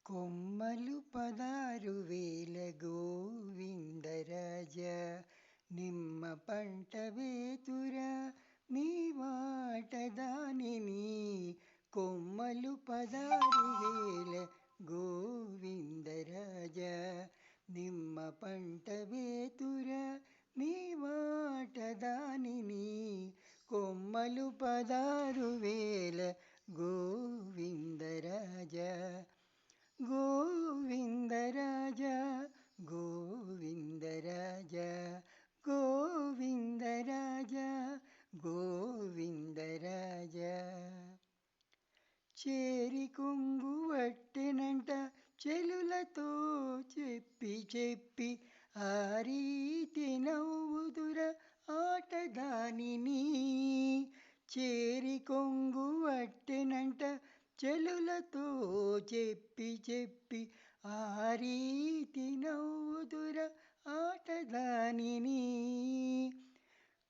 కొమ్మలు 16,000 గోవిందరాజ నిమ్మ పంట వేతురా నీ మాట దానిని కొమ్మలు 16,000 గోవిందరాజ నిమ్మ పంట వేతురా నీ మాట దానిని కొమ్మలు 16,000 గోవిందరాజ గోవిందరాజ గోవిందరాజ గోవిందరాజ గోవిందరాజ చేరి కొంగు వట్టెనంట చెలులతో చెప్పి చెప్పి ఆ రీతి నవ్వుదుర ఆటదానిని చేరి కొంగు వట్టెనంట చెలులతో చెప్పి చెప్పి ఆ రీతి నవ్వుదుర ఆటదానిని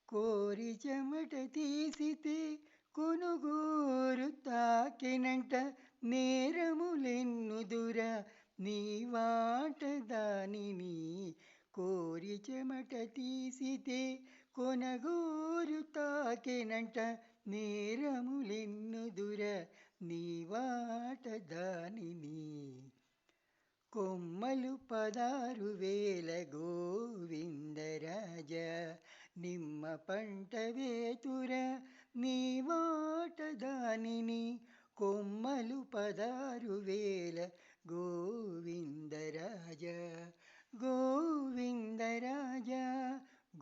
కోరి చెమట తీసితే కొనుగోరు తాకెనంట నేరములెన్నుదుర నీ వాటదానిని కోరి చెమట తీసితే కొనగోరు తాకెనంట నేరములెన్నుదుర నీ వాటదానిని కొమ్మలు 16,000 గోవిందరాజ నిమ్మ పంట వేతుర నీ వాటదానిని కొమ్మలు 16,000 గోవిందరాజ గోవిందరాజ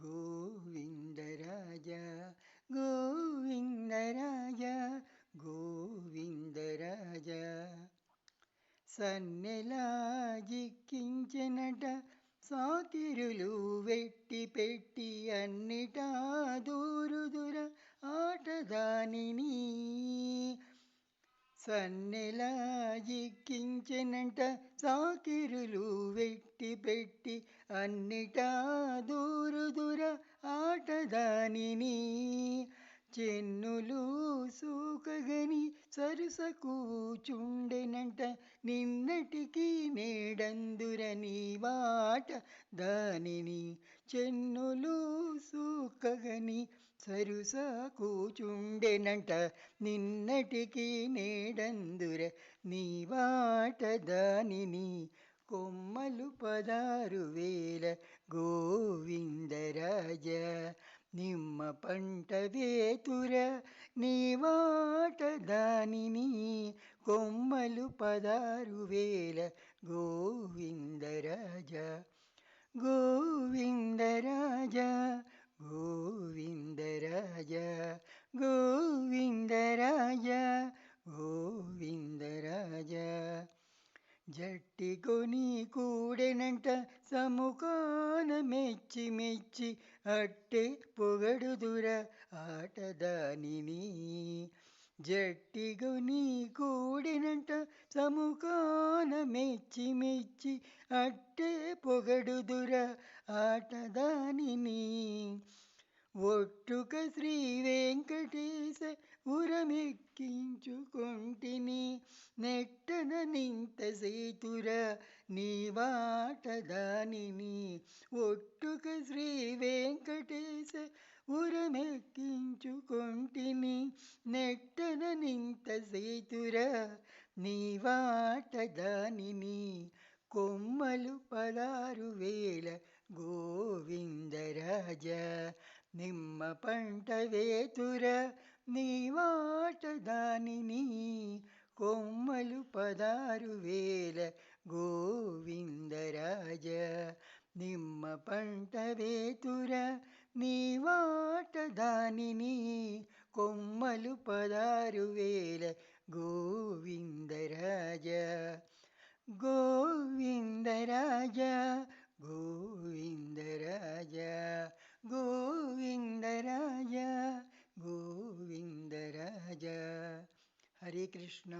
గోవిందరాజ గోవిందరాజ గోవిందరాజ సన్నెలా జిక్కించెనట సాకిరులు వెట్టి పెట్టి అన్నిటా దూరుదుర ఆటదానిని సన్నెలా జిక్కించెనంట సాకిరులు వెట్టి పెట్టి అన్నిటా దూరుదుర ఆటదానిని చెన్నులు సూకగని సరుస కూచుండెనంట నిన్నటికి నేడందుర నీ వాట దానిని చెన్నులు సూకగని సరుస కూచుండెనంట నిన్నటికి నేడందుర నీ వాట దానిని కొమ్మలు 16,000 గోవిందరాజ నిమ్మ పంట వేతుర నీ వాట దానిని కొమ్మలు 16,000 గోవిందరాజ గోవిందరాజ గోవిందరాజ గోవిందరాజ గోవిందరాజ జట్టికొని కూడెనంట సముఖాన మెచ్చి మెచ్చి అట్టే పొగడుదుర ఆటదానిని జట్టిగొని కూడినంట సముఖాన మెచ్చి మెచ్చి అట్టే పొగడుదుర ఆటదానిని ఒట్టుక శ్రీ వెంకటేశ ఉరమెక్కించుకొంటిని నెట్టన నింత సేతుర నీ వాటదానిని ఒట్టుక శ్రీ వెంకటేశ ఉరమెక్కించుకొంటిని నెట్టన నింత సేతుర నీ వాటదానిని కొమ్మలు 16,000 గోవిందరాజ నిమ్మ పంట వేతుర నీ వాటదానిని కొమ్మలు 16,000 గోవిందరాజ నిమ్మ పంట వేతుర నీ వాటదానిని కొమ్మలు 16,000 గోవిందరాజ గోవిందరాజ గోవిందరాజ గోవిందరాజ గోవిందరాజ హరే కృష్ణ.